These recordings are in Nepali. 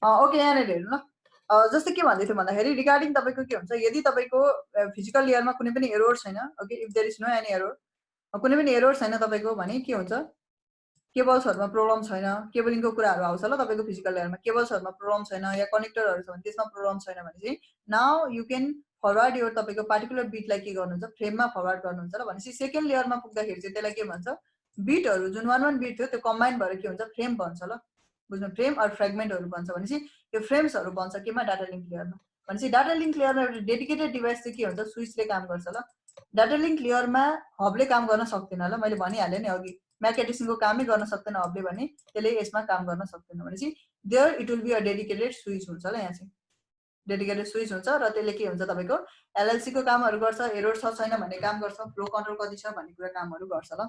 ओके यहाँनिर हेर्नु न जस्तै के भन्दै थियो भन्दाखेरि रिगार्डिङ तपाईँको के हुन्छ यदि तपाईँको फिजिकल लेयरमा कुनै पनि एरर छैन okay if there is no any error कुनै पनि एरर छैन तपाईँको भने के हुन्छ केबल्सहरुमा प्रब्लम छैन केबलिङको कुराहरु आउँछ ल तपाईको फिजिकल लेयरमा केबल्सहरुमा प्रब्लम छैन या कनेक्टरहरु छ भने त्यसमा प्रब्लम छैन भने चाहिँ now you can forward your तपाईको पार्टिकुलर बिटलाई के गर्नुहुन्छ फ्रेममा फरवर्ड गर्नुहुन्छ ल भनेपछि सेकेन्ड लेयरमा पुग्दाखेरि चाहिँ त्यसलाई के भन्छ बिटहरु जुन 1 बिट थियो त्यो कम्बाइन भएर के हुन्छ फ्रेम बन्छ ल बुझ्नु फ्रेम अर फ्र्यागमेन्टहरु बन्छ भनेपछि यो फ्रेम्सहरु बन्छ केमा डाटा लिंक लेयरमा भनेपछि डाटा लिंक लेयरमा एउटा डेडिकेटेड डिभाइस चाहिँ के हुन्छ स्विचले काम गर्छ ल डाटा लिंक लेयरमा हबले काम गर्न सक्दैन ल मैले भनिहालेँ नि अघि म्याक एडिसनको कामै गर्न सक्दैन हबले भने त्यसले यसमा काम गर्न सक्दैन भनेपछि there it will be a dedicated switch हुन्छ ल यहाँ चाहिँ डेडिकेटेड स्विच हुन्छ र त्यसले के हुन्छ तपाईको एलएलसी को कामहरु गर्छ एरर छ छैन भन्ने काम गर्छ फ्लो कन्ट्रोल कति छ भन्ने कुरा कामहरु गर्छ ल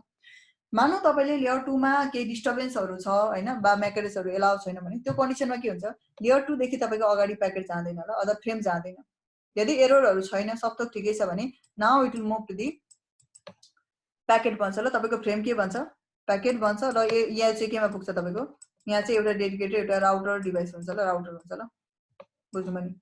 मानौ तपाईले लेयर 2 मा केही डिस्टर्बेन्सहरु छ हैन बा म्याक एड्रेसहरु एलाउ छैन भने त्यो कन्डिसनमा के हुन्छ लेयर 2 देखि तपाईको अगाडि प्याकेट जाँदैन ल अथवा फ्रेम जाँदैन यदि एररहरु छैन सब थोक ठिकै छ भने now it will move to the packet बन्छ ल तपाईको फ्रेम के बन्छ प्याकेट बन्छ र यहाँ चाहिँ केमा पुग्छ तपाईको यहाँ चाहिँ एउटा डेडिकेटेड एउटा राउटर डिभाइस हुन्छ ल राउटर हुन्छ ल बुझ्नुभयो नि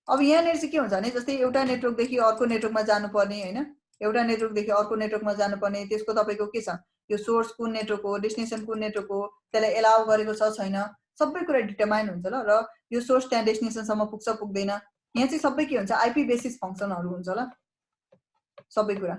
अब यहाँनिर चाहिँ के हुन्छ भने जस्तै एउटा नेटवर्कदेखि अर्को नेटवर्कमा जानुपर्ने हैन एउटा नेटवर्कदेखि अर्को नेटवर्कमा जानुपर्ने त्यसको तपाईको के छ यो सोर्स कुन नेटवर्क हो डेस्टिनेसन कुन नेटवर्क हो त्यसलाई एलाउ गरेको छ छैन सबै कुरा डिटरमाइन हुन्छ ल र यो सोर्स त्यहाँ डेस्टिनेसनसम्म पुग्छ पुग्दैन यहाँ चाहिँ सबै के हुन्छ आईपी बेसिस फंक्सनहरु हुन्छ ल सबै कुरा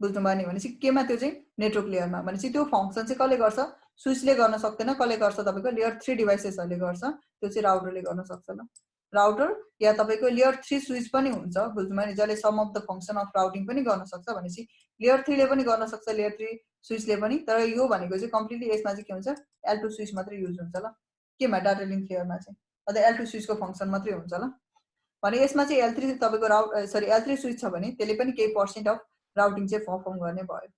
बुझ्नुभयो नि भनेपछि केमा त्यो चाहिँ नेटवर्क लेयरमा भनेपछि त्यो फंक्सन चाहिँ कसले गर्छ स्विचले गर्न सक्दैन कसले गर्छ तपाईको लेयर 3 डिभाइसेसहरुले गर्छ त्यो चाहिँ राउटरले गर्न सक्छ ल राउटर या तपाईको लेयर 3 स्विच पनि हुन्छ बुझ्नुभयो नि जसले some of the function of routing पनि गर्न सक्छ भनेपछि लेयर 3 ले पनि गर्न सक्छ लेयर 3 स्विचले पनि तर यो भनेको चाहिँ कम्प्लिटली यसमा चाहिँ के हुन्छ L2 स्विच मात्रै युज हुन्छ ल केमा डाटा लिंक लेयरमा चाहिँ अझ L2 स्विचको फंक्सन मात्रै हुन्छ ल भने यसमा चाहिँ L3 तपाईको L3 स्विच छ भने त्यसले पनि केही पर्सेन्ट अफ राउटिङ चाहिँ परफर्म गर्ने भयो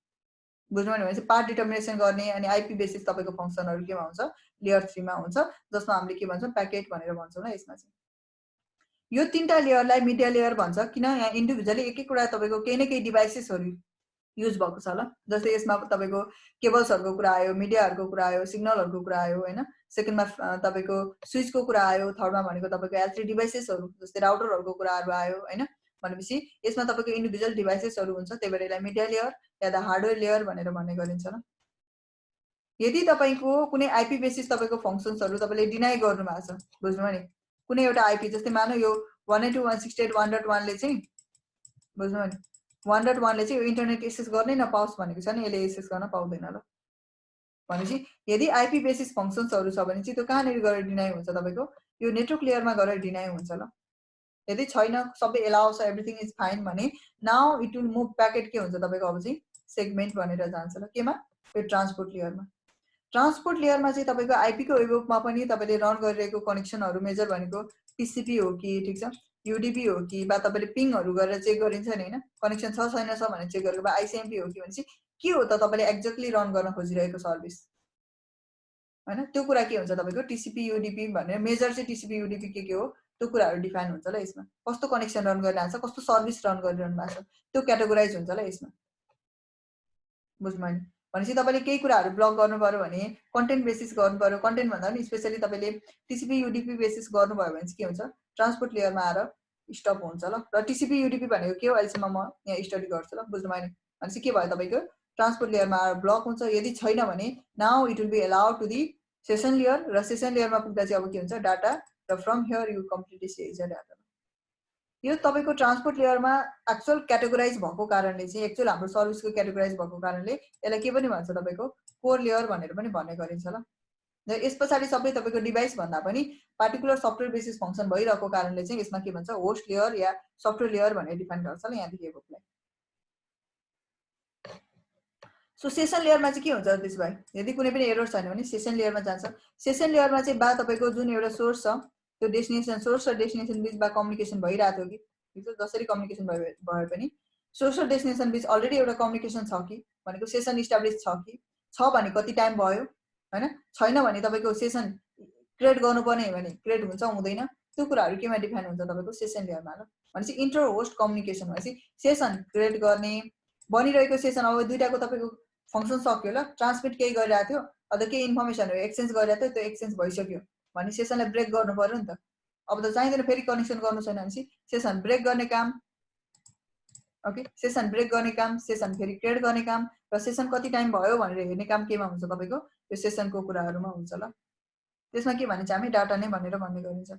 बुझ्नुभयो नि भनेपछि पाथ डिटर्मिनेसन गर्ने अनि आईपी बेसिस तपाईको फंक्सनहरु केमा हुन्छ लेयर 3 मा हुन्छ जसमा हामीले के भन्छौं प्याकेट भनेर भन्छौं ल यसमा चाहिँ यो तीनटा लेयरलाई मिडिया लेयर भन्छ किन यहाँ इन्डिभिजुअली एक एक कुरा तपाईको केही न केही डिभाइसेसहरु युज भएको छ ल जस्तै यसमा तपाईको केबल्सहरुको कुरा आयो मिडियाहरुको कुरा आयो सिग्नलहरुको कुरा आयो हैन सेकेन्डमा तपाईको स्विचको कुरा आयो थर्डमा भनेको तपाईको L3 डिभाइसेसहरु जस्तै राउटरहरुको कुराहरु आयो हैन भनेपछि यसमा तपाईको इन्डिभिजुअल डिभाइसेसहरु हुन्छ त्यही भएर यसलाई media layer yeah the hardware layer भनेर भन्ने गरिन्छ ल यदि तपाईको कुनै आईपी बेसिस तपाईको फंक्सन्सहरु तपाईले डिनाइ गर्नु भएको छ बुझ्नुभयो नि कुनै एउटा आईपी जस्तै मानौ यो 192.168.1.1 ले चाहिँ बुझ्नुभयो नि 1.1 ले चाहिँ यो इन्टरनेट एक्सेस गर्नै नपाओस् भनेको छ नि यसले एक्सेस गर्न पाउँदैन ल भनेपछि यदि आईपी बेसिस फंक्सन्सहरु छ भने चाहिँ त्यो कहाँनिर गएर डिनाइ हुन्छ तपाईको यो नेटवर्क लेयरमा गएर डिनाइ हुन्छ ल यदि छैन सबै एलाउ छ एभ्रीथिङ इज फाइन भने now it will move packet के हुन्छ तपाईको अब चाहिँ सेगमेन्ट भनेर जान्छ ल केमा यो ट्रान्सपोर्ट लेयरमा ट्रान्सपोर्ट लेयरमा चाहिँ तपाईको आईपी को वेबमा पनि तपाईले रन गरिरहेको कनेक्सनहरु मेजर भनेको टीसीपी हो कि ठीक छ यूडीपी हो कि बा तपाईले पिङहरु गरेर चेक गरिन्छ नि हैन कनेक्सन छ छैन छ भने चेक गरेको बा आईसीएमपी हो कि भनेपछि के हो त तपाईले एक्ज्याक्टली रन गर्न खोजिरहेको सर्भिस हैन त्यो कुरा के हुन्छ तपाईको टीसीपी यूडीपी भनेर मेजर चाहिँ टीसीपी यूडीपी के हो त्यो कुराहरु डिफाइन हुन्छ ल यसमा कस्तो कनेक्सन रन गरिरहेको छ कस्तो सर्भिस रन गरिरहनु भएको छ त्यो क्याटेगोराइज हुन्छ ल यसमा बुझ्नुभयो नि भनेपछि तपाईले केही कुराहरु ब्लक गर्नु पर्यो भने कन्टेन्ट बेसिस गर्नु पर्यो कन्टेन्ट भन्दा पनि स्पेशली तपाईले टीसीपी यूडीपी बेसिस गर्नु भयो भने चाहिँ के हुन्छ ट्रान्सपोर्ट लेयरमा आएर स्टप हुन्छ ल र टीसीपी यूडीपी भनेको के हो अहिलेसम्म म यहाँ स्टडी गर्छु ल बुझ्नुभयो नि भनेपछि के भयो तपाईको ट्रान्सपोर्ट लेयरमा आएर ब्लक हुन्छ यदि छैन भने now it will be allowed to the session layer र सेसन लेयरमा पुग्दा चाहिँ अब के हुन्छ डाटा र from here you completely see is data यो तपाईको ट्रान्सपोर्ट लेयरमा एक्चुअल क्याटेगोराइज भएको कारणले चाहिँ एक्चुअल हाम्रो सर्भिसको क्याटेगोराइज भएको कारणले यसलाई के पनि भन्छ तपाईको कोर लेयर भनेर पनि भन्ने गरिन्छ ल र यसपछि सबै तपाईको डिभाइस भन्दा पनि पार्टिकुलर सफ्टवेयर बेसिस फंक्सन भइरहेको कारणले चाहिँ यसमा के भन्छ होस्ट लेयर या सफ्टवेयर लेयर भनेर डिफाइन गर्छ ल यहाँ दिएकोलाई सो सेसन लेयरमा चाहिँ के हुन्छ त्यसो भए यदि कुनै पनि एरर छैन भने सेसन लेयरमा जान्छ सेसन लेयरमा चाहिँ बा तपाईको जुन एउटा सोर्स छ त्यो डेस्टिनेसन सोर्स र डेस्टिनेसन बीच बा कम्युनिकेसन भइरहेको थियो कि ठीक छ जसरी कम्युनिकेसन भए पनि सोर्स र डेस्टिनेसन बीच अलरेडी एउटा कम्युनिकेसन छ कि भनेको सेसन इस्टाब्लिश छ भने कति टाइम भयो हैन छैन भने तपाईको सेसन क्रिएट गर्नुपर्ने भने क्रिएट हुन्छ हुँदैन त्यो कुराहरु केमा डिफाइन हुन्छ तपाईको सेसन लेयरमा ल भनेपछि इन्टर होस्ट कम्युनिकेसन भनेपछि सेसन क्रिएट गर्ने बनिरहेको सेसन अब दुईटाको तपाईको फंक्सन सक्यो ल ट्रान्समिट केही गरिरहेको थियो अझ केही इन्फर्मेसनहरु एक्सचेन्ज गरिरहेको थियो त्यो एक्सचेन्ज भइसक्यो भने सेसनलाई ब्रेक गर्नु पर्यो नि त। अब त चाहिँदैन फेरि कनेक्सन गर्नु छैन भनेपछि सेसन ब्रेक गर्ने काम, ओके, सेसन ब्रेक गर्ने काम, सेसन फेरि क्रिएट गर्ने काम र सेसन कति टाइम भयो भनेर हेर्ने काम केमा हुन्छ तपाईको यो सेसनको कुराहरुमा हुन्छ ल। त्यसमा के भनिन्छ हामी डाटा नै भनेर भन्ने गरिन्छ।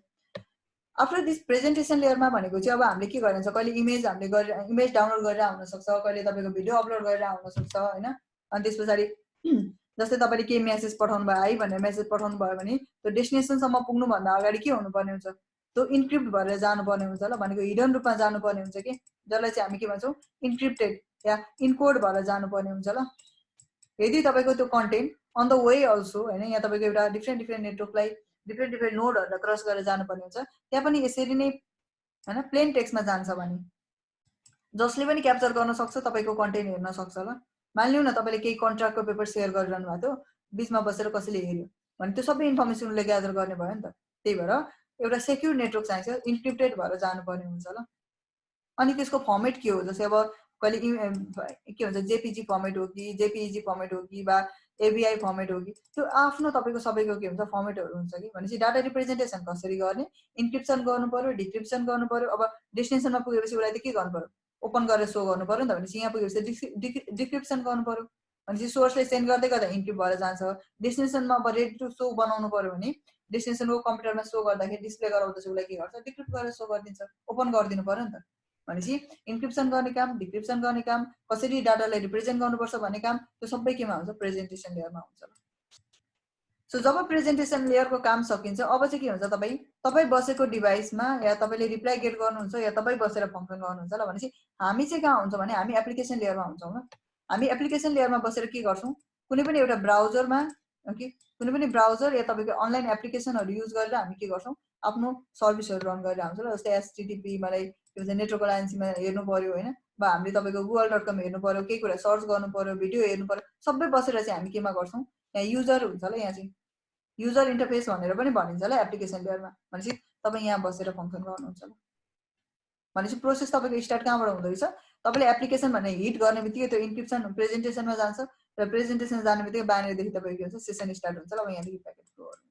आफ्टर दिस प्रेजेन्टेसन लेयरमा भनेको चाहिँ अब हामीले के गरिन्छ, कहिले इमेज हामीले इमेज डाउनलोड गरेर आउन सक्छ, कहिले तपाईको भिडियो अपलोड गरेर आउन सक्छ हैन। अनि त्यसपछि जस्तै तपाईले के मेसेज पठाउनु भयो हाई भनेर मेसेज पठाउनु भयो भने त्यो डेस्टिनेसन सम्म पुग्नु भन्दा अगाडि के हुनुपर्ने हुन्छ, त्यो इन्क्रिप्ट भएर जानुपर्ने हुन्छ ल। भनेको हिडन रूपमा जानुपर्ने हुन्छ कि जसलाई चाहिँ हामी के भन्छौं इन्क्रिप्टेड या इनकोड भएर जानुपर्ने हुन्छ ल। यदि तपाईको त्यो content on the way also हैन, यहाँ तपाईको एउटा डिफरेन्ट नेटवर्कलाई डिफरेन्ट नोडहरुलाई क्रस गरेर जानुपर्ने हुन्छ, त्यहाँ पनि यसरी नै हैन प्लेन टेक्स्टमा जान्छ भने जसले पनि क्याप्चर गर्न सक्छ तपाईको कन्टेन्ट हेर्न सक्छ ल। मानिलिउ न तपाईले केही कन्ट्र्याक्टको पेपर शेयर गरिरहनु भएको थियो, बीचमा बसेर कसैले हेर्यो भने त्यो सबै इन्फर्मेसन उले ग्यादर गर्ने भयो नि त। त्यही भएर एउटा सेक्युर नेटवर्क चाहिन्छ, इन्क्रिप्टेड भएर जानुपर्ने हुन्छ ल। अनि त्यसको फर्मेट के हो, जस्तै अब कहिले के भन्छ जेपीजी फर्मेट हो कि जेपीईजी फर्मेट हो कि बा एबीआई फर्मेट हो कि त्यो आफ्नो तपाईको सबैको के हुन्छ फर्मेटहरु हुन्छ कि। भनेपछि डाटा रिप्रेजेन्टेसन कसरी गर्ने, इन्क्रिप्सन गर्नु पर्यो, डिक्रिप्सन गर्नु पर्यो। अब डेस्टिनेसनमा पुगेपछि उलाई त के गर्नु पर्यो, ओपन गरेर शो गर्नु पर्यो नि त। भनेपछि यहाँ पुगेपछि डिक्रिप्सन गर्नु पर्यो, भनेपछि सोर्सले सेन्ड गर्दै गर्दा इन्क्रिप्ट भएर जान्छ। डेस्टिनेसनमा अब रेडी टु शो बनाउनु पर्यो भने डेस्टिनेसनको कम्प्युटरमा शो गर्दाखेरि डिस्प्ले गराउँदैछ उसलाई के गर्छ डिक्रिप्ट गरेर शो गरिदिन्छ, ओपन गरिदिनु पर्यो नि त। भनेपछि इन्क्रिप्सन गर्ने काम, डिक्रिप्सन गर्ने काम, कसरी डाटालाई रिप्रेजेन्ट गर्नुपर्छ भन्ने काम त्यो सबै केमा हुन्छ प्रेजेन्टेसन लेयरमा हुन्छ। सो जब प्रेजेन्टेसन लेयरको काम सकिन्छ अब चाहिँ के हुन्छ, तपाई बसेको डिभाइसमा या तपाईले रिप्लाई गेट गर्नुहुन्छ या तपाई बसेर फंक्सन गर्नुहुन्छ ल। भनेपछि हामी चाहिँ कहाँ हुन्छ भने हामी एप्लिकेसन लेयरमा हुन्छौं ल। हामी एप्लिकेसन लेयरमा बसेर के गर्छौं, कुनै पनि एउटा ब्राउजरमा ओके कुनै पनि ब्राउजर या तपाईको अनलाइन एप्लिकेसनहरु युज गरेर हामी के गर्छौं आफ्नो सर्भिसहरु रन गरेर हुन्छ ल। जस्तै एचटीटीपी मलाई के भन्छ नेटवर्क अलायन्समा हेर्नु पर्यो हैन, बा हामीले तपाईको google.com हेर्नु पर्यो, केही कुरा सर्च गर्नु पर्यो, भिडियो हेर्नु पर्यो, सबै बसेर चाहिँ हामी केमा गर्छौं यहाँ युजर हुन्छ ल। यहाँ चाहिँ युजर इन्टरफेस भनेर पनि भनिन्छ ल एप्लिकेसन लेयरमा। भनेपछि तपाई यहाँ बसेर फंक्सन गर्नुहुन्छ ल। भनेपछि प्रोसेस तपाईको स्टार्ट कहाँबाट हुँदैछ, तपाईले एप्लिकेसन भन्ने हिट गर्ने बित्तिकै त्यो इन्क्रिप्सन प्रेजेन्टेसनमा जान्छ र प्रेजेन्टेसन जाने बित्तिकै बाहिरदेखि तपाईको के हुन्छ सेसन स्टार्ट हुन्छ ल। अब यहाँदेखि प्याकेट फ्लो हुन्छ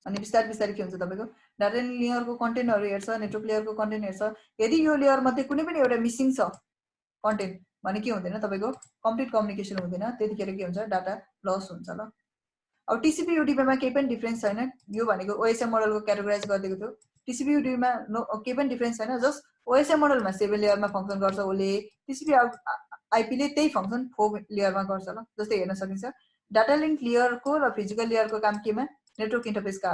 अनि बिस्तारै के हुन्छ तपाईको डाटा लेयरको कन्टेन्टहरु हेर्छ, नेटवर्क लेयरको कन्टेन्ट हेर्छ। यदि यो लेयर मध्ये कुनै पनि एउटा मिसिङ छ कन्टेन्ट भने के हुँदैन, तपाईको कम्प्लिट कम्युनिकेसन हुँदैन, त्यतिखेर के हुन्छ डाटा लस हुन्छ ल। अब टीसीपी यूडीपीमा केही पनि डिफरेन्स छैन, यो भनेको ओएसएम मोडलको क्याटेगोराइज गरिदिएको थियो। टीसीपी यूडीपीमा केही पनि डिफरेन्स छैन, जस्ट ओएसएम मोडलमा 7 लेयरमा फंक्सन गर्छ ओले, टीसीपी आईपी ले त्यही फंक्सन 4 लेयरमा गर्छ ल। जस्तै हेर्न सकिन्छ डाटा लिंक लेयरको र फिजिकल लेयरको काम केमा नेटवर्क इन्टरफेसका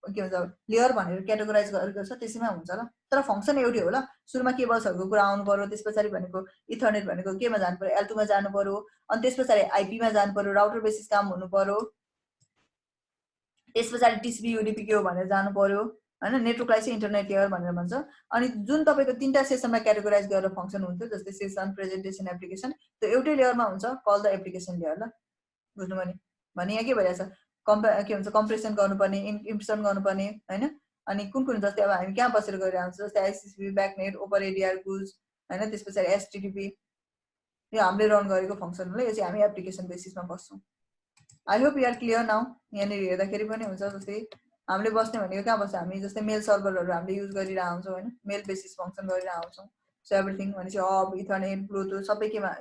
के भन्छ लेयर भनेर क्याटेगोराइज गरेको छ त्यसैमा हुन्छ ल। तर फंक्सन एउटै हो ल। सुरुमा केबल्सहरुको कुरा आउनु पर्यो, त्यसपछि भनेको इथरनेट भनेको केमा जानु पर्यो L2 मा जानु पर्यो, अनि त्यसपछि आईपी मा जानु पर्यो, राउटर बेसिस काम हुनु पर्यो, त्यसपछि टीसीपी यूडीपी के हो भनेर जानु पर्यो हैन। नेटवर्कलाई चाहिँ इन्टरनेट लेयर भनेर भन्छ। अनि जुन तपाईको तीनटा सेसनमा क्याटेगोराइज गरेर फंक्सन हुन्थ्यो जस्तै सेसन, प्रेजेन्टेसन, एप्लिकेसन, त्यो एउटै लेयरमा हुन्छ कल द एप्लिकेसन लेयर ल। बुझ्नु भने यहाँ के भइरहेछ के भन्छ कम्प्रेसन गर्नुपर्ने, इन्क्रिप्सन गर्नुपर्ने हैन। अनि कुन जस्तै अब हामी कहाँ बसेर गरिरहेको हुन्छ जस्तै आईसीसीपी, ब्याकनेट, ओपर एडीआर, गुज हैन, त्यसपछि एचटीटीपी, यो हामीले रन गरेको फंक्सन हो ल। यो चाहिँ हामी एप्लिकेसन बेसिसमा बस्छौं। I hope you are clear now. यहाँ हेर्दाखेरि पनि हुन्छ जस्तै हामीले बस्ने भनेको कहाँ बस्छ हामी, जस्तै मेल सर्भरहरु हामीले युज गरिरहेका हुन्छौं हैन, मेल बेसिस फंक्सन गरिरहेका हुन्छौं। सो एभ्रीथिङ भनेपछि हब, इथरनेट, ब्लुटुथ सबै केमा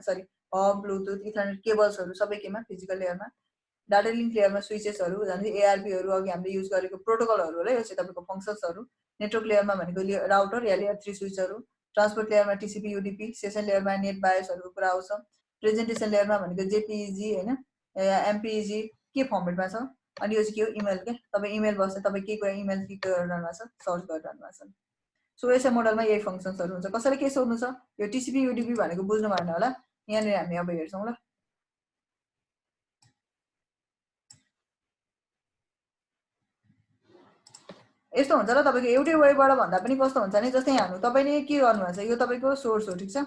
हब, ब्लुटुथ, इथरनेट केबल्सहरु सबै केमा फिजिकल लेयरमा। डाटा लिंक लेयरमा स्विचेसहरु जस्तै एआरपीहरु अघि हामीले युज गरेको प्रोटोकलहरु हो ल। यो चाहिँ तपाईको फंक्सन्सहरु। नेटवर्क लेयरमा भनेको राउटर या लेयर 3 स्विचहरु, ट्रान्सपोर्ट लेयरमा टीसीपी यूडीपी, सेसन लेयरमा नेट बायोसहरुको कुरा आउँछ, प्रेजेन्टेसन लेयरमा भनेको जेपीईजी हैन या एमपीईजी के फर्मेटमा छ। अनि यो चाहिँ के हो इमेल के, तपाई इमेल बस्छ, तपाई के कुरा इमेल के गरिरहनु भएको छ सर्च गरिरहनु भएको छ। सो ओएसएम मोडलमा यही फंक्सन्सहरु हुन्छ। कसैले के सोध्नु छ यो टीसीपी यूडीपी भनेको बुझ्नु भएन होला, यहाँ नि हामी अब हेर्छौं ल। यस्तो हुन्छ ल। तपाईको एउटै वेबाट भन्दा पनि कस्तो हुन्छ नि, जस्तै यहाँ तपाईले के गर्नु भएको छ, यो तपाईको सोर्स हो, ठीक छ,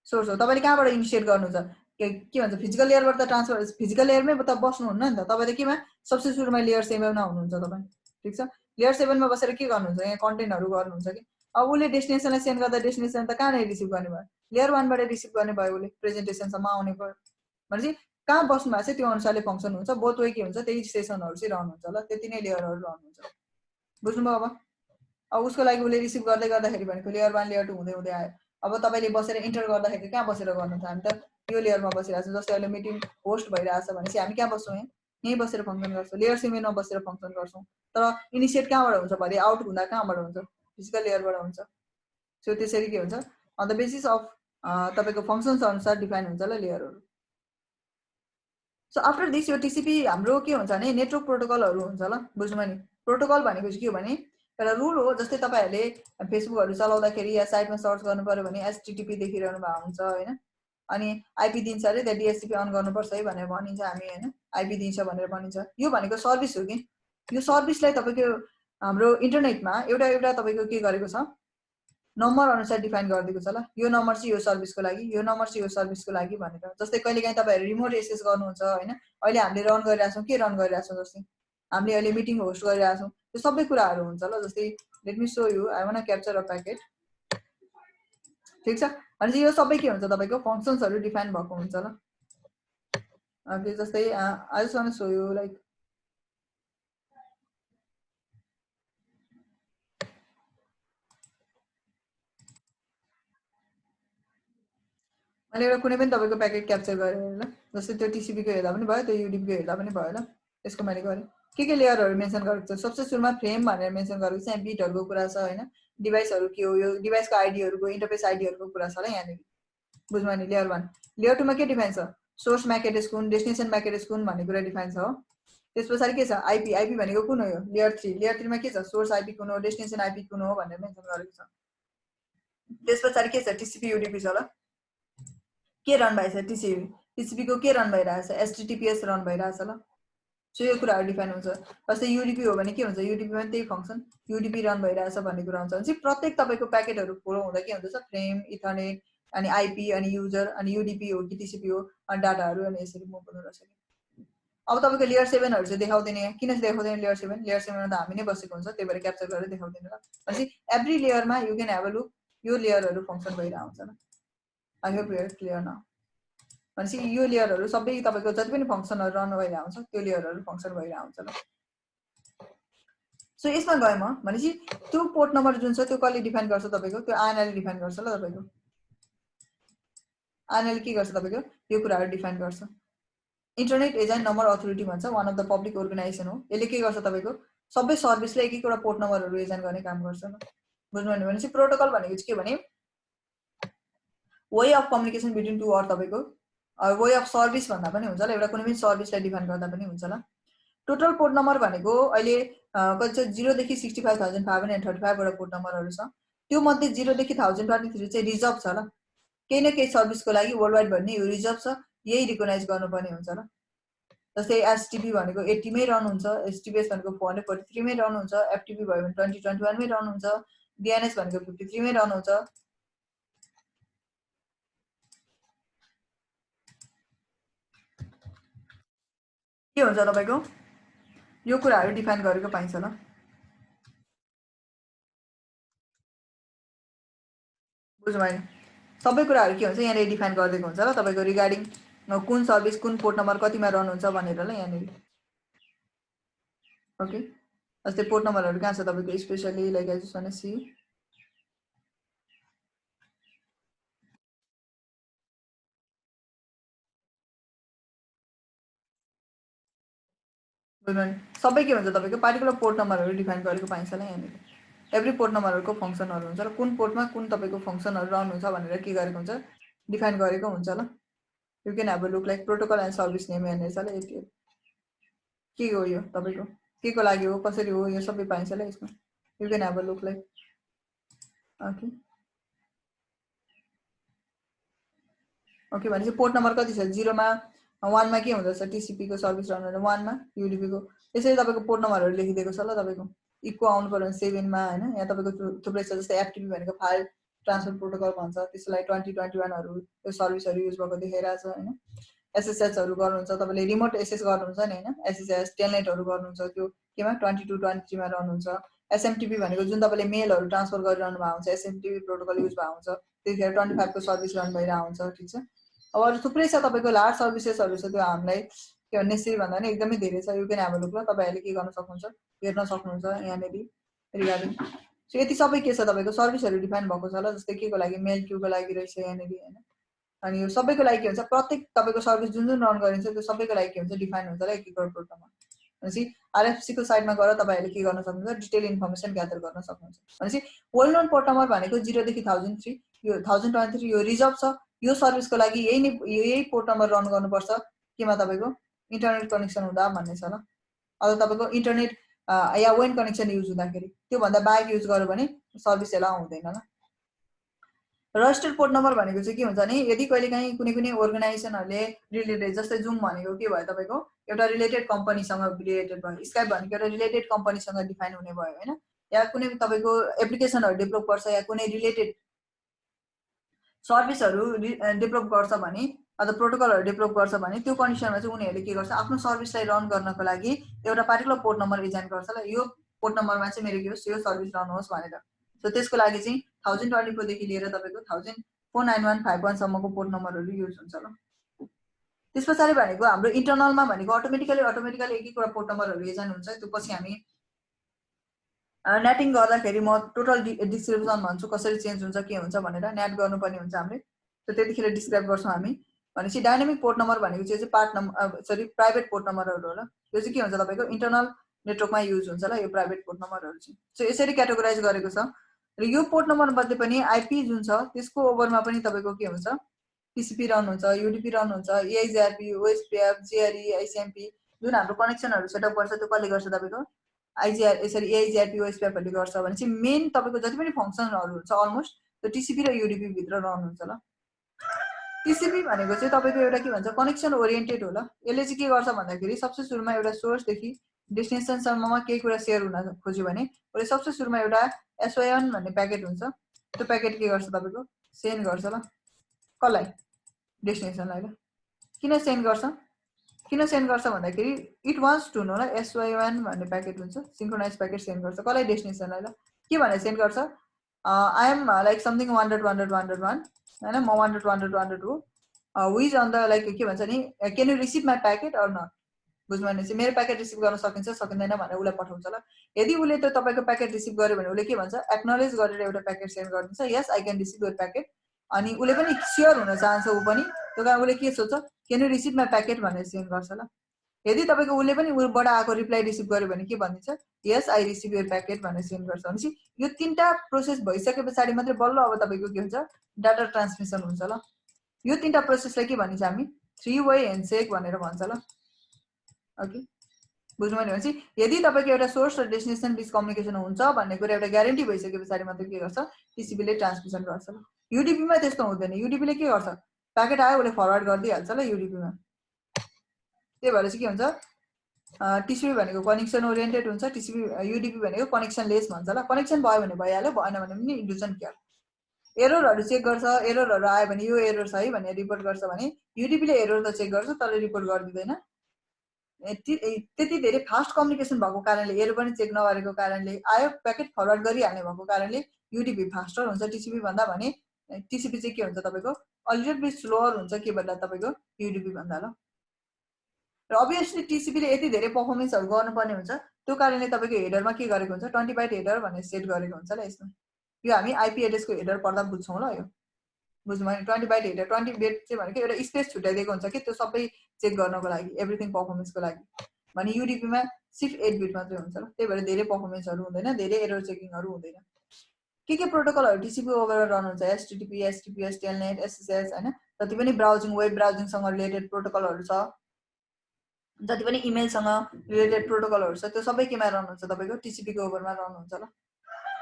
सोर्स हो। तपाईले कहाँबाट इनिशिएट गर्नु छ के भन्छ फिजिकल लेयरबाट त ट्रान्सफर, फिजिकल लेयरमै त बस्नुहुन्न नि त, तपाईले केमा सबसे सुरुमा लेयर 7 मा हुनुहुन्छ तपाई, ठीक छ। लेयर 7 मा बसेर के गर्नुहुन्छ यहाँ कन्टेन्टहरु गर्नुहुन्छ कि। अब उले डेस्टिनेसनलाई सेन्ड गर्दा डेस्टिनेसन त कहाँबाट रिसिभ गर्ने भयो, लेयर 1 बाट रिसिभ गर्ने भयो, उले प्रेजेन्टेसन सम्म आउने भयो। भनेपछि कहाँ बस्नु भएको छ त्यो अनुसारले फङ्सन हुन्छ, बोथ वे के हुन्छ त्यही सेसनहरु चाहिँ रन हुन्छ ल, त्यति नै लेयरहरु रन हुन्छ। बुझ्नुभयो अब उसको लागि उसले रिसिभ गर्दै गर्दाखेरि भनेको लेयर 1 लेयर 2 हुँदै हुँदै आयो। अब तपाईले बसेर इन्टर गर्दाखेरि कहाँ बसेर गर्नु त, हामी त यो लेयरमा बसिरहेको छौँ। जस्तै अहिले मिटिङ होस्ट भइरहेछ भनेपछि हामी कहाँ बस्छौँ, यहीँ बसेर फङ्सन गर्छौँ, लेयर 7 मा बसेर फङ्सन गर्छौँ। तर इनिसिएट कहाँबाट हुन्छ भरे आउट हुँदा कहाँबाट हुन्छ, फिजिकल लेयरबाट हुन्छ। सो त्यसरी के हुन्छ अन द बेसिस अफ तपाईको फङ्सन्स अनुसार डिफाइन हुन्छ ल लेयरहरु। सो आफ्टर दिस यो टिसिपी हाम्रो के हुन्छ भने नेटवर्क प्रोटोकलहरु हुन्छ ल, बुझ्नुभयो नि। प्रोटोकल भनेको चाहिँ के हो भने एउटा रुल हो। जस्तै तपाईहरुले फेसबुकहरु चलाउँदाखेरि या साइटमा सर्च गर्नु पर्यो भने एचटीटीपी देखिरहनु भएको हुन्छ हैन, अनि आईपी दिन्छ अरे त्यहाँ डीएचसीपी अन गर्नुपर्छ है भनेर भनिन्छ हामी हैन, आईपी दिन्छ भनेर भनिन्छ। यो भनेको सर्भिस हो कि, यो सर्भिसलाई तपाईको हाम्रो इन्टरनेटमा एउटा एउटा तपाईको के गरेको छ, नम्बर अनुसार डिफाइन गरिदिएको छ ल। यो नम्बर चाहिँ यो सर्भिसको लागि, यो नम्बर चाहिँ यो सर्भिसको लागि भनेर। जस्तै कहिलेकाहीँ तपाईहरु रिमोट एक्सेस गर्नुहुन्छ हैन, अहिले हामीले रन गरिरहेछौँ, के रन गरिरहेछौँ, जस्तै हामीले अहिले मिटिङ होस्ट गरिरहेछौँ, यो सबै कुराहरु हुन्छ ल। जस्तै let me show you, I want to capture a packet, ठीक छ। अनि यो सबै के हुन्छ तपाईको फंक्शन्सहरु डिफाइन भएको हुन्छ ल। ओके, जस्तै I just want to show you like मैले एउटा कुनै पनि तपाईको प्याकेट क्याप्चर गरेँ ल। जस्तै त्यो टीसीपी को हेर्दा पनि भयो, त्यो यूडीपी को हेर्दा पनि भयो ल। यसको मैले गरेँ के लेयरहरु मेन्सन गरेको छ। सबसे सुरुमा फ्रेम भनेर मेन्सन गरेको छ, यहाँ बिटहरुको कुरा छ हैन, डिभाइसहरु के हो, यो डिभाइसको आईडीहरुको इन्टरफेस आईडीहरुको कुरा छ ल यहाँ। बुझ्नुभयो नि। लेयर 1 लेयर 2 मा के डिफाइन छ, सोर्स म्याक एड्रेस कुन, डेस्टिनेसन म्याक एड्रेस कुन भन्ने कुरा डिफाइन छ हो। त्यसपछि के छ, आईपी, आईपी भनेको कुन हो, यो लेयर 3, लेयर 3 मा के छ, सोर्स आईपी कुन हो, डेस्टिनेसन आईपी कुन हो भनेर मेन्सन गरेको छ। त्यसपछि के छ, टीसीपी यूडीपी छ ल, के रन भइरहेछ, टीसीपी, टीसीपी को के रन भइरहेछ, एचटीटीपीएस रन भइरहेछ ल। सो यो कुराहरु डिफाइन हुन्छ। जस्तै यूडीपी हो भने के हुन्छ, यूडीपी मा त्यही फंक्सन यूडीपी रन भइरहेछ भन्ने कुरा हुन्छ। अनि प्रत्येक तपाईको प्याकेटहरु फ्लो हुँदा के हुन्छ, फ्रेम, इथरनेट, अनि आईपी, अनि युजर, अनि यूडीपी हो कि टीसीपी हो, अनि डाटाहरु अनि यसरी मुभ हुँदो रहेछ। अब तपाईको लेयर 7 हरु चाहिँ देखाउँदैन यहाँ, किन देखाउँदैन लेयर 7, लेयर 7 मा त हामी नै बसेको हुन्छ, त्यही भएर क्याप्चर गरेर देखाउँदैन ल। भनेपछि एभ्री लेयरमा you can have a look, यो लेयरहरु फंक्सन भइरहेको हुन्छ ल। I hope you are clear now. भनेपछि यो लेयरहरु सबै तपाईको जति पनि फंक्सनहरु रन भइरहेको हुन्छ त्यो लेयरहरु फंक्सन भइरहेको हुन्छ ल। सो यसमा गए म भनेपछि त्यो पोर्ट नम्बर जुन छ त्यो कसले डिफाइन गर्छ, तपाईको त्यो आएनएल डिफाइन गर्छ ल। तपाईको आएनएल के गर्छ, तपाईको यो कुराहरु डिफाइन गर्छ। इन्टरनेट एजेन्ट नम्बर अथोरिटी भन्छ, one of the public organisation हो। यसले के गर्छ, तपाईको सबै सर्भिसले एक एकवटा पोर्ट नम्बरहरु एजेन्ट गर्ने काम गर्छ ल। बुझ्नुभयो नि। भनेपछि प्रोटोकल भनेको चाहिँ के भने way of communication between two or, तपाईको वे अफ सर्भिस भन्दा पनि हुन्छ ल, एउटा कुनै पनि सर्भिसलाई डिफाइन गर्दा पनि हुन्छ ल। टोटल पोर्ट नम्बर भनेको अहिले कति छ, 0 देखि 65,535 वटा पोर्ट नम्बरहरु छ। त्यो मध्ये 0 देखि 1023 चाहिँ रिजर्भ छ ल। केही न केही सर्भिसको लागि वर्ल्ड वाइड भन्ने यो रिजर्भ छ, यही रिकग्नाइज गर्नुपर्ने हुन्छ ल। जस्तै एचटीपी भनेको 80 मै रन हुन्छ, एचटीपीएस भनेको 443 मै रन हुन्छ, एफटीपी भयो भने 2021 मै रन हुन्छ, डीएनएस भनेको 53 मै रन हुन्छ। के हुन्छ तपाईको यो कुराहरु डिफाइन गरेको पाइन्छ ल। बुझ्नुभयो नि। सबै कुराहरु के हुन्छ यहाँ डिफाइन गरिदिएको हुन्छ ल, तपाईको रिगार्डिङ कुन सर्भिस कुन पोर्ट नम्बर कतिमा रन हुन्छ भनेर ल यहाँ। ओके, जस्तै पोर्ट नम्बरहरु कहाँ छ तपाईको, especially like I just want to see, सबै के हुन्छ तपाईको पार्टिकुलर पोर्ट नम्बरहरु डिफाइन गरेको पाइन्छ ल यहाँ। एभ्री पोर्ट नम्बरहरुको फंक्सनहरु हुन्छ र कुन पोर्टमा कुन तपाईको फंक्सनहरु रन हुन्छ भनेर के गरेको हुन्छ, डिफाइन गरेको हुन्छ ल। You can have a look like protocol and service name हेर्ने छ ल। यति के हो यो तपाईको, के को लागि हो, कसरी हो, यो सबै पाइन्छ ल यसमा। You can have a look like. Okay okay, भनेपछि पोर्ट नम्बर कति छ, 0 मा 1 मा के हुँदछ, टीसीपी को सर्भिस रन हुँदैन, 1 मा यूडीपी को। त्यसैले तपाईको पोर्ट नम्बरहरु लेखिदिएको छ ल। तपाईको इको आउनु पर्यो 7 मा हैन, यहाँ तपाईको थुप्रै छ। जस्तै एफटीपी भनेको फाइल ट्रान्सफर प्रोटोकल भन्छ, त्यसलाई 2021 हरु यो सर्भिसहरु युज भएको देखिरहेछ हैन। एसएसएच हरु गर्नुहुन्छ तपाईले, रिमोट एक्सेस गर्नुहुन्छ नि हैन, एसएसएच टेलनेट हरु गर्नुहुन्छ, त्यो केमा 22 23 मा रन हुन्छ। एसएमटीपी भनेको जुन तपाईले मेलहरु ट्रान्सफर गरिरहनु भएको हुन्छ, एसएमटीपी प्रोटोकल युज भएको हुन्छ, त्यतिखेर 25 को सर्भिस रन भइरहेको हुन्छ, ठीक छ। अब अरू थुप्रै छ तपाईको लार्ज सर्भिसेसहरु छ, त्यो हामीलाई के भन्ने यसरी भन्दा नि एकदमै धेरै छ। You can have a look ल, तपाईहरुले के गर्न सक्नुहुन्छ, हेर्न सक्नुहुन्छ यहाँनेरि रिगार्डिङ। सो यति सबै के छ तपाईको सर्भिसहरु डिफाइन भएको छ ल, जस्तै केको लागि मेल क्यूको लागि रहेछ यहाँनेरि हैन। अनि यो सबैको लागि के हुन्छ, प्रत्येक तपाईको सर्भिस जुन जुन रन गरिन्छ त्यो सबैको लागि के हुन्छ, डिफाइन हुन्छ ल एक एकवटा पोर्टमा। भनेपछि आरएफसी को साइडमा गएर तपाईहरुले के गर्न सक्नुहुन्छ, डिटेल इन्फर्मेसन ग्यादर गर्न सक्नुहुन्छ। भनेपछि वेल नोन पोर्ट नम्बर भनेको 0 देखि 1003, यो 1023 यो रिजर्भ छ। यो सर्भिसको लागि यही पोर्ट नम्बर रन गर्नुपर्छ केमा तपाईको इन्टरनेट कनेक्सन हुँदा भन्ने छ ल। अझ तपाईको internet yeah when connection use हुँदाखेरि, त्यो भन्दा बाहेक युज गर्यो भने सर्भिस एलाउ हुँदैन ल। रजिस्टर्ड पोर्ट नम्बर भनेको चाहिँ के हुन्छ भने, यदि कहिलेकाहीँ कुनै अर्गनाइजेसनहरुले रिलेटेड, जस्तै जुम भनेको के भयो तपाईको एउटा रिलेटेड कम्पनीसँग रिलेटेड भयो, स्काइप भनेको एउटा रिलेटेड कम्पनीसँग डिफाइन हुने भयो हैन, या कुनै तपाईको एप्लिकेसनहरु डेभलप गर्छ या कुनै रिलेटेड सर्भिसहरु डेभलप गर्छ भने अथवा प्रोटोकलहरु डेभलप गर्छ भने त्यो कन्डिसनमा चाहिँ उनीहरुले के गर्छ, आफ्नो सर्भिसलाई रन गर्नको लागि एउटा पार्टिकुलर पोर्ट नम्बर डिजाइन गर्छ ल। यो पोर्ट नम्बरमा चाहिँ मेरो के होस्, यो सर्भिस रन होस् भनेर। सो त्यसको लागि चाहिँ 1024 देखि लिएर तपाईको 1049.151 सम्मको पोर्ट नम्बरहरु युज हुन्छ ल। त्यसपछि भनेको हाम्रो इन्टरनलमा भनेको अटोमेटिकली एक एकवटा पोर्ट नम्बरहरु डिजाइन हुन्छ। त्यो पछि हामी नेटिङ गर्दाखेरि म टोटल डिस्क्रिप्सन भन्छु कसरी चेन्ज हुन्छ के हुन्छ भनेर, नेट गर्नुपर्ने हुन्छ हामीले। त्यो त्यतिखेर डिस्क्राइब गर्छौं हामी। भनेपछि डायनामिक पोर्ट नम्बर भनेको चाहिँ प्राइभेट पोर्ट नम्बरहरु हो ल। यो चाहिँ के हुन्छ तपाईको इन्टरनल नेटवर्कमा युज हुन्छ ल, यो प्राइभेट पोर्ट नम्बरहरु चाहिँ। सो यसरी क्याटेगोराइज गरेको छ। र यो पोर्ट नम्बर मध्ये पनि आईपी जुन छ त्यसको ओभरमा पनि तपाईको के हुन्छ, टीसीपी रन हुन्छ, यूडीपी रन हुन्छ, एआईजीआरपी, ओएसपीएफ, जेआरई, आईसीएमपी जुन हाम्रो कनेक्सनहरु सेटअप गर्छ त्यो कसले गर्छ तपाईको आईजीआर यसरी एआईजीआरपी ओएसपीएफहरुले गर्छ। भनेपछि मेन तपाईको जति पनि फंक्सनहरु हुन्छ अलमोस्ट त्यो टीसीपी र यूडीपी भित्र रन हुन्छ ल। टीसीपी भनेको चाहिँ तपाईको एउटा के भन्छ, कनेक्सन ओरिएन्टेड हो ल। यसले चाहिँ के गर्छ भन्दाखेरि सबसे सुरुमा एउटा सोर्स देखि डेस्टिनेसन सम्ममा केही कुरा शेयर हुन खोज्यो भने उसले सबसे सुरुमा एउटा SYN भन्ने प्याकेट हुन्छ, त्यो प्याकेट के गर्छ तपाईको सेन्ड गर्छ ल। कसलाई, डेस्टिनेसनलाई ल। किन सेन्ड गर्छ भन्दाखेरि इट वान्ट्स टु नो ल, SYN भन्ने प्याकेट हुन्छ, सिंक्रोनाइज प्याकेट सेन्ड गर्छ कसलाई, डेस्टिनेसनलाई ल। के भनेर सेन्ड गर्छ, आई एम लाइक समथिङ 100.100.1 हैन, म 100.100.100 हु इज अन द लाइक के भन्छ नि, can you receive my packet or not. बुझ्नु भनेपछि मेरो प्याकेट रिसिभ गर्न सकिन्छ सकिँदैन भनेर उलाई पठाउँछ ल। यदि उले त्यो तपाईको प्याकेट रिसिभ गर्यो भने उले के भन्छ, एक्नोलेज गरेर एउटा प्याकेट सेन्ड गरिदिन्छ, yes I can receive your packet. अनि उले पनि स्योर हुन चाहन्छ उ पनि, त्यो कारण उले के सोच्छ, can you receive my packet भनेर सेन्ड गर्छ ल। यदि तपाईको उले पनि उबाट आएको रिप्लाई रिसिभ गर्यो भने के भनिन्छ, yes I receive your packet भनेर सेन्ड गर्छ। भनेपछि यो तीनटा प्रोसेस भइसकेपछि मात्रै बल्ल अब तपाईको के हुन्छ, डाटा ट्रान्समिसन हुन्छ ल। यो तीनटा प्रोसेसलाई के भनिन्छ हामी, 3 वे ह्यान्डसेक भनेर भन्छ ल। ओके, बुझ्नु भयो भनेपछि यदि तपाईको एउटा सोर्स र डेस्टिनेसन बीच कम्युनिकेसन हुन्छ भन्ने कुरा एउटा ग्यारेन्टी भइसकेपछि मात्रै के गर्छ, टीसीपी ले ट्रान्समिसन गर्छ ल। यूडीपी मा त्यस्तो हुँदैन, यूडीपी ले के गर्छ, प्याकेट आयो उले फरवर्ड गरिदिहाल्छ ल यूडीपी मा। त्यही भएर चाहिँ के हुन्छ, टीसीपी भनेको कनेक्सन ओरिएन्टेड हुन्छ, टीसीपी यूडीपी भनेको कनेक्सन लेस भन्छ ल। कनेक्सन भयो भने भइहाल्यो, भएन भने पनि इट डजन्ट केयर। एररहरु चेक गर्छ, एररहरु आयो भने यो एरर छ है भनेर रिपोर्ट गर्छ भने यूडीपी ले एरर त चेक गर्छ तर रिपोर्ट गर्दिदैन। त्यति धेरै फास्ट कम्युनिकेसन भएको कारणले, एरर पनि चेक नगरेको कारणले, आयो प्याकेट फरवर्ड गरिहाल्ने भएको कारणले यूडीपी फास्टर हुन्छ टीसीपी भन्दा, भने टीसीपी चाहिँ के हुन्छ तपाईको अ लिटल बिट स्लोअर हुन्छ के भन्दा तपाईको यूडीपी भन्दा ल। र अभियसली टीसीपी ले यति धेरै परफर्मेन्सहरु गर्नुपर्ने हुन्छ, त्यो कारणले तपाईको हेडरमा के गरेको हुन्छ, 20 बाइट हेडर भनेर सेट गरेको हुन्छ ल। यसमा यो हामी आईपी एड्रेस को हेडर पढ्दा बुझ्छौं ल। यो बुझ्नु भयो, 20 बाइट हेडर, 20 बिट चाहिँ भनेको एउटा स्पेस छुट्याइदिएको हुन्छ कि त्यो सबै चेक गर्नको लागि, एभ्रीथिङ परफर्मेन्सको लागि। भने यूडीपी मा सिर्फ 8 बिट मात्रै हुन्छ ल। त्यही भएर धेरै परफर्मेन्सहरु हुँदैन, धेरै एरर चेकिङहरु हुँदैन। के प्रोटोकलहरु टीसीपी ओभर रन हुन्छ, एचटीटीपी, एचटीटीपीएस, टेलनेट, एसएसएस हैन, जति पनि ब्राउजिङ वेब ब्राउजिङ सँग रिलेटेड प्रोटोकलहरु छ, जति पनि इमेल सँग रिलेटेड प्रोटोकलहरु छ, त्यो सबै केमा रन हुन्छ तपाईको टीसीपी को ओभरमा रन हुन्छ ल।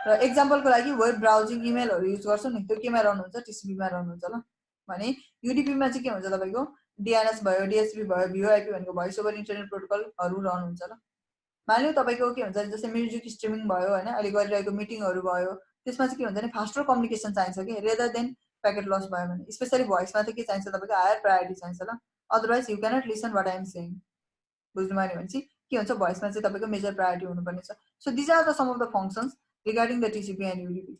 र एक्जाम्पलको लागि वेब ब्राउजिङ इमेलहरु युज गर्छौ नि, त्यो केमा रन हुन्छ, टीसीपी मा रन हुन्छ ल। भने यूडीपी मा चाहिँ के हुन्छ तपाईको डीएनएस भयो, डीएचसीपी भयो, वीओआईपी भनेको भोइस ओभर इन्टरनेट प्रोटोकलहरु रन हुन्छ ल। मानिलियो तपाईको के हुन्छ, जस्तै म्युजिक स्ट्रिमिङ भयो हैन, अहिले गरिरहेको मिटिङहरु भयो, त्यसमा चाहिँ के हुन्छ नि फास्टर कम्युनिकेसन चाहिन्छ के, रेदर देन प्याकेट लस भयो भने। स्पेशली भोइसमा चाहिँ के चाहिन्छ तपाईको हायर प्रायोरिटी चाहिन्छ ल, otherwise you cannot listen what I am saying. बुझ्नु भयो भने के हुन्छ, भोइसमा चाहिँ तपाईको मेजर प्रायोरिटी हुनुपर्ने छ। So this are the some of the functions regarding the TCP and UDP.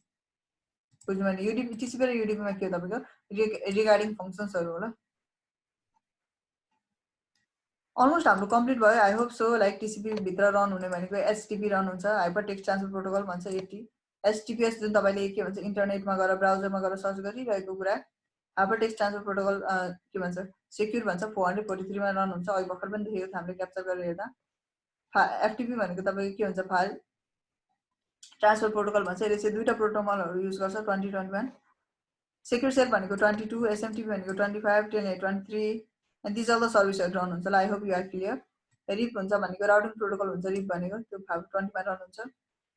बुझ्नु भयो, यूडीपी टीसीपी र यूडीपी मा के हो तपाईको रिगार्डिङ फंक्शन्सहरु हो ल। अलमोस्ट हाम्रो कम्प्लिट भयो I hope so like TCP भित्र रन हुने भनेको एचटिपी रन हुन्छ हाइपर टेक्स्ट ट्रान्सफर प्रोटोकल भन्छ एटी एचटिपिएस जुन तपाईँले के भन्छ इन्टरनेटमा गएर ब्राउजरमा गएर सर्च गरिरहेको कुरा हाइपर टेक्स्ट ट्रान्सफर प्रोटोकल के भन्छ सेक्युर भन्छ 443 मा रन हुन्छ अहिले भर्खर पनि देखेको थियो हामीले क्याप्चर गरेर हेर्दा एफटिपी भनेको तपाईँको के हुन्छ फाइल ट्रान्सफर प्रोटोकल भन्छ यसले चाहिँ दुईटा प्रोटोकलहरू युज गर्छ 2021 सेक्युर सेल भनेको 22 एसएमटिपी भनेको 25 10 23 and these are the services run हुन्छ I hope you are clear RIP हुन्छ भनेको राउटिङ प्रोटोकल हुन्छ RIP भनेको त्यो 20 मा रन हुन्छ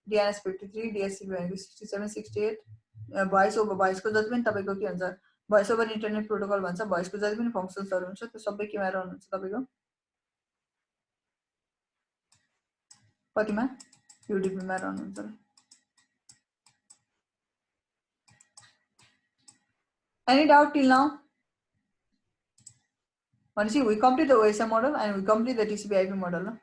DNS 53 DSCP भनेको 67 68 भोइस ओभर भोइसको जति पनि तपाईको के हुन्छ भोइस ओभर इन्टरनेट प्रोटोकल भन्छ भोइसको जति पनि फंक्सन्सहरु हुन्छ त्यो सबै केमा रन हुन्छ तपाईको कतिमा UDP मा रन हुन्छ Any doubt till now? We complete the OSM model and we complete the TCP/IP model. No?